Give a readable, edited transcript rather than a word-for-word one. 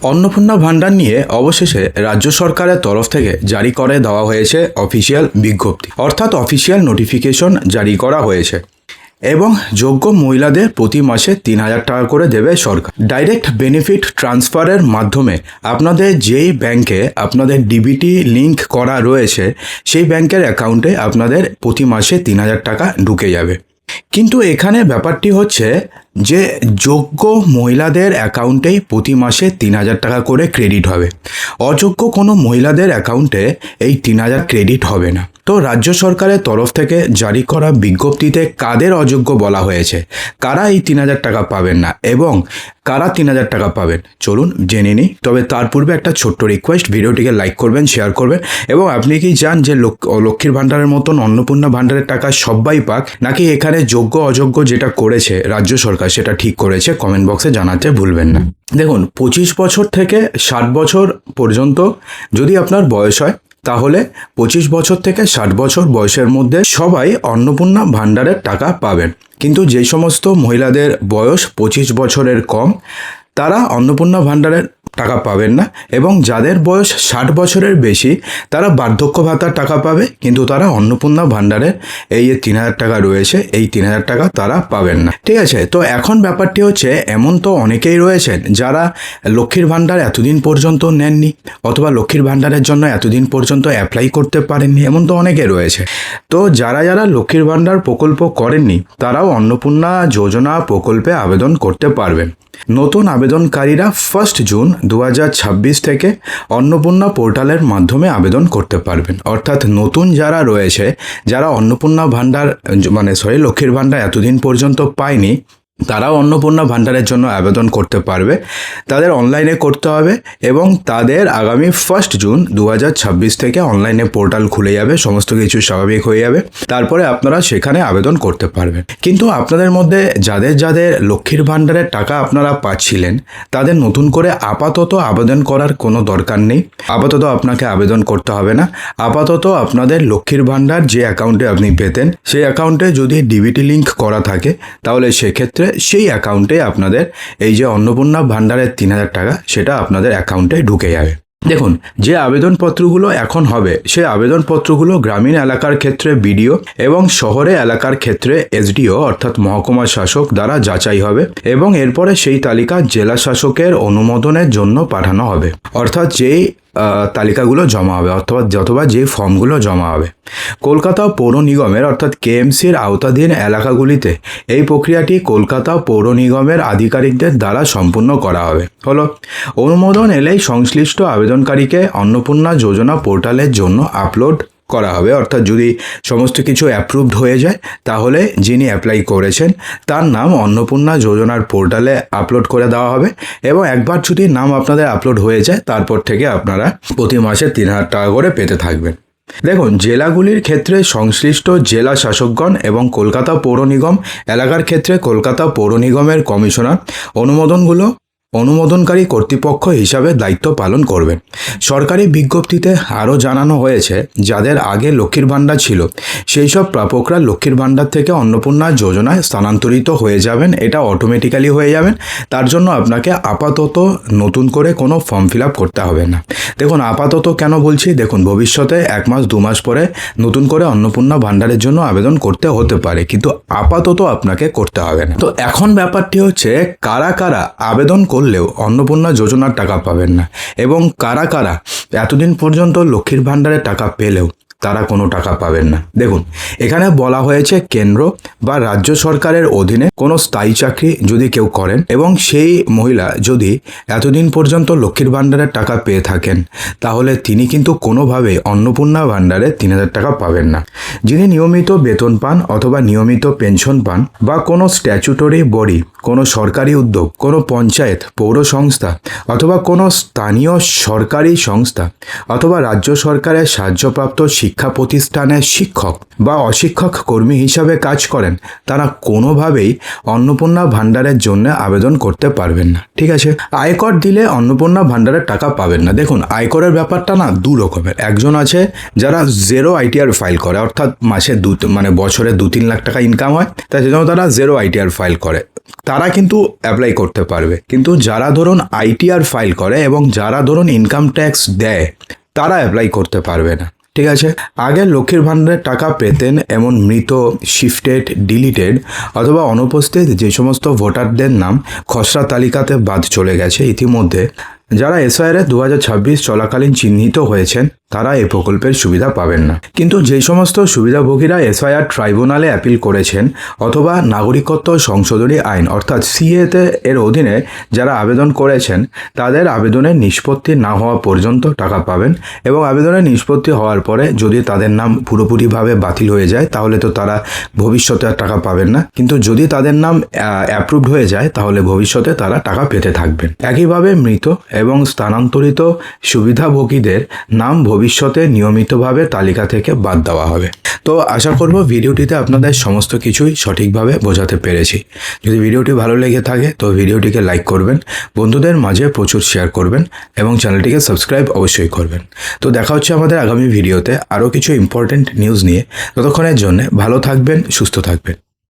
অন্নপূর্ণা ভাণ্ডার নিয়ে অবশেষে রাজ্য সরকারের তরফ থেকে জারি করে দেওয়া হয়েছে অফিসিয়াল বিজ্ঞপ্তি, অর্থাৎ অফিসিয়াল নোটিফিকেশন জারি করা হয়েছে এবং যোগ্য মহিলাদের প্রতি মাসে 3,000 টাকা করে দেবে সরকার। ডাইরেক্ট বেনিফিট ট্রান্সফারের মাধ্যমে আপনাদের যেই ব্যাংকে আপনাদের ডিবিটি লিঙ্ক করা রয়েছে সেই ব্যাংকের অ্যাকাউন্টে আপনাদের প্রতি মাসে 3,000 টাকা ঢুকে যাবে। কিন্তু এখানে ব্যাপারটি হচ্ছে যে যোগ্য মহিলাদের অ্যাকাউন্টেই প্রতি মাসে 3,000 টাকা করে ক্রেডিট হবে, অযোগ্য কোনো মহিলাদের অ্যাকাউন্টে এই 3,000 ক্রেডিট হবে না। তো রাজ্য সরকারের তরফ থেকে জারি করা বিজ্ঞপ্তিতে কাদের অযোগ্য বলা হয়েছে, কারা এই 3,000 টাকা পাবেন না এবং কারা 3,000 টাকা পাবেন চলুন জেনে নিই। তবে তার পূর্বে একটা ছোট্ট রিকোয়েস্ট, ভিডিওটিকে লাইক করবেন, শেয়ার করবেন এবং আপনি কি চান যে লক্ষ্মীর ভাণ্ডারের মতন অন্নপূর্ণা ভাণ্ডারের টাকা সবাই পাক, নাকি এখানে যোগ্য অযোগ্য যেটা করেছে রাজ্য সরকার সেটা ঠিক করেছে, কমেন্ট বক্সে জানাতে ভুলবেন না। দেখুন, 25 বছর থেকে 60 বছর পর্যন্ত যদি আপনার বয়স হয় তাহলে 25 বছর থেকে 60 বছর বয়সের মধ্যে সবাই অন্নপূর্ণা ভাণ্ডারের টাকা পাবেন। কিন্তু যে সমস্ত মহিলাদের বয়স 25 বছরের কম তারা অন্নপূর্ণা ভাণ্ডারের টাকা পাবেন না, এবং যাদের বয়স 60 বছরের বেশি তারা বার্ধক্য ভাতার টাকা পাবে, কিন্তু তারা অন্নপূর্ণা ভাণ্ডারের এই যে 3,000 টাকা রয়েছে এই 3,000 টাকা তারা পাবেন না। ঠিক আছে, তো এখন ব্যাপারটি হচ্ছে এমন তো অনেকেই রয়েছেন যারা লক্ষ্মীর ভাণ্ডার এতদিন পর্যন্ত নেননি অথবা লক্ষ্মীর ভাণ্ডারের জন্য এতদিন পর্যন্ত অ্যাপ্লাই করতে পারেননি, এমন তো অনেকে রয়েছে। তো যারা যারা লক্ষ্মীর ভাণ্ডার প্রকল্প করেননি তারাও অন্নপূর্ণা যোজনা প্রকল্পে আবেদন করতে পারবেন। নতুন আবেদনকারীরা 1 জুন 2026 থেকে অন্নপূর্ণা পোর্টালের মাধ্যমে আবেদন করতে পারবেন। অর্থাৎ নতুন যারা রয়েছে, যারা অন্নপূর্ণা ভাণ্ডার লক্ষ্মীর ভাণ্ডার এতদিন পর্যন্ত পায়নি, তারাও অন্নপূর্ণা ভাণ্ডারের জন্য আবেদন করতে পারবে। তাদের অনলাইনে করতে হবে এবং তাদের আগামী 1 জুন 2026 থেকে অনলাইনে পোর্টাল খুলে যাবে, সমস্ত কিছু স্বাভাবিক হয়ে যাবে, তারপরে আপনারা সেখানে আবেদন করতে পারবেন। কিন্তু আপনাদের মধ্যে যাদের যাদের লক্ষ্মীর ভাণ্ডারের টাকা আপনারা পাচ্ছিলেন তাদের নতুন করে আপাতত আবেদন করার কোনো দরকার নেই। আপাতত আপনাকে আবেদন করতে হবে না। আপাতত আপনাদের লক্ষ্মীর ভাণ্ডার যে অ্যাকাউন্টে আপনি পেতেন সেই অ্যাকাউন্টে যদি ডিবিটি লিঙ্ক করা থাকে তাহলে সেক্ষেত্রে সেই অ্যাকাউন্টে আপনাদের এই যে অন্নপূর্ণা ভাণ্ডারের 3,000 টাকা সেটা আপনাদের অ্যাকাউন্টে ঢুকে যাবে। দেখুন, যে আবেদনপত্রগুলো এখন হবে সেই আবেদনপত্রগুলো গ্রামীণ এলাকার ক্ষেত্রে বিডিও এবং শহরে এলাকার ক্ষেত্রে এসডিও অর্থাৎ মহকুমা শাসক দ্বারা যাচাই হবে এবং এরপরে সেই তালিকা জেলা শাসকের অনুমোদনের জন্য পাঠানো হবে। অর্থাৎ যেই তালিকাগুলো জমা হবে অথবা যে ফর্মগুলো জমা হবে কলকাতা পৌর নিগমের অর্থাৎ কেএমসির আওতাধীন এলাকাগুলিতে এই প্রক্রিয়াটি কলকাতা পৌর নিগমের আধিকারিকদের দ্বারা সম্পূর্ণ করা হবে। হলো, অনুমোদন এলেই সংশ্লিষ্ট আবেদনকারীকে অন্নপূর্ণা যোজনা পোর্টালের জন্য আপলোড করা হবে। অর্থাৎ যদি সমস্ত কিছু অ্যাপ্রুভড হয়ে যায় তাহলে যিনি অ্যাপ্লাই করেছেন তার নাম অন্নপূর্ণা যোজনার পোর্টালে আপলোড করে দেওয়া হবে এবং একবার যদি নাম আপনাদের আপলোড হয়ে যায় তারপর থেকে আপনারা প্রতি মাসে 3,000 টাকা করে পেতে থাকবেন। দেখুন, জেলাগুলির ক্ষেত্রে সংশ্লিষ্ট জেলা শাসকগণ এবং কলকাতা পৌর নিগম এলাকার ক্ষেত্রে কলকাতা পৌর নিগমের কমিশনার অনুমোদনকারী কর্তৃপক্ষ হিসাবে দায়িত্ব পালন করবেন। সরকারি বিজ্ঞপ্তিতে আরও জানানো হয়েছে যাদের আগে লক্ষ্মীর ভাণ্ডার ছিল সেই সব প্রাপকরা লক্ষ্মীর ভাণ্ডার থেকে অন্নপূর্ণা যোজনায় স্থানান্তরিত হয়ে যাবেন। এটা অটোমেটিক্যালি হয়ে যাবেন, তার জন্য আপনাকে আপাতত নতুন করে কোনো ফর্ম ফিল আপ করতে হবে না। দেখুন, আপাতত কেন বলছি, দেখুন ভবিষ্যতে 1 মাস 2 মাস পরে নতুন করে অন্নপূর্ণা ভাণ্ডারের জন্য আবেদন করতে হতে পারে, কিন্তু আপাতত আপনাকে করতে হবে না। তো এখন ব্যাপারটি হচ্ছে কারা কারা আবেদন করলেও অন্নপূর্ণা যোজনার টাকা পাবেন না এবং কারা কারা এতদিন পর্যন্ত লক্ষ্মীর ভাণ্ডারের টাকা পেলেও তারা কোনো টাকা পাবেন না। দেখুন, এখানে বলা হয়েছে কেন্দ্র বা রাজ্য সরকারের অধীনে কোনো স্থায়ী চাকরি যদি কেউ করেন এবং সেই মহিলা যদি এতদিন পর্যন্ত লক্ষ্মীর ভাণ্ডারের টাকা পেয়ে থাকেন তাহলে তিনি কিন্তু কোনোভাবে অন্নপূর্ণা ভাণ্ডারে 3,000 টাকা পাবেন না। যিনি নিয়মিত বেতন পান অথবা নিয়মিত পেনশন পান বা কোনো স্ট্যাচুটরি বডি, কোনো সরকারি উদ্যোগ, কোনো পঞ্চায়েত, পৌর সংস্থা অথবা কোনো স্থানীয় সরকারি সংস্থা অথবা রাজ্য সরকারের সাহায্যপ্রাপ্ত শিক্ষা প্রতিষ্ঠানের শিক্ষক বা অশিক্ষক কর্মী হিসাবে কাজ করেন তারা কোনোভাবেই অন্নপূর্ণা ভাণ্ডারের জন্য আবেদন করতে পারবেন না। ঠিক আছে, আয়কর দিলে অন্নপূর্ণা ভাণ্ডারের টাকা পাবেন না। দেখুন, আয়করের ব্যাপারটা না 2 রকমের। একজন আছে যারা 0 ITR ফাইল করে, অর্থাৎ মাসে বছরে 2-3 লাখ টাকা ইনকাম হয় তাই সেজন্য তারা 0 ITR ফাইল করে। তারা কিন্তু অ্যাপ্লাই করতে পারবে। কিন্তু যারা ধরুন আইটিআর ফাইল করে এবং যারা ধরুন ইনকাম ট্যাক্স দেয় তারা অ্যাপ্লাই করতে পারবে না। ঠিক আছে, আগে লক্ষ্মীর ভাণ্ডারের টাকা পেতেন এমন মৃত, শিফটেড, ডিলিটেড অথবা অনুপস্থিত যে সমস্ত ভোটারদের নাম খসড়া তালিকাতে বাদ চলে গেছে ইতিমধ্যে, যারা এসআইআর 2026 চলাকালীন চিহ্নিত হয়েছেন তারা এই প্রকল্পের সুবিধা পাবেন না। কিন্তু যে সমস্ত সুবিধাভোগীরা এসআইআর ট্রাইব্যুনালে অ্যাপিল করেছেন অথবা নাগরিকত্ব সংশোধনী আইন অর্থাৎ সিএতে এর অধীনে যারা আবেদন করেছেন তাদের আবেদনের নিষ্পত্তি না হওয়া পর্যন্ত টাকা পাবেন, এবং আবেদনের নিষ্পত্তি হওয়ার পরে যদি তাদের নাম পুরোপুরিভাবে বাতিল হয়ে যায় তাহলে তো তারা ভবিষ্যতে আর টাকা পাবেন না, কিন্তু যদি তাদের নাম অ্যাপ্রুভড হয়ে যায় তাহলে ভবিষ্যতে তারা টাকা পেতে থাকবেন। একইভাবে মৃত এবং স্থানান্তরিত সুবিধাভোগীদের নাম ভবিষ্যতে নিয়মিতভাবে তালিকা থেকে বাদ দেওয়া হবে। তো আশা করব ভিডিওটিতে আপনাদের সমস্ত কিছুই সঠিকভাবে বোঝাতে পেরেছি। যদি ভিডিওটি ভালো লেগে থাকে তো ভিডিওটিকে লাইক করবেন, বন্ধুদের মাঝে প্রচুর শেয়ার করবেন এবং চ্যানেলটিকে সাবস্ক্রাইব অবশ্যই করবেন। তো দেখা হচ্ছে আমাদের আগামী ভিডিওতে আরও কিছু ইম্পর্টেন্ট নিউজ নিয়ে। ততক্ষণের জন্য ভালো থাকবেন, সুস্থ থাকবেন।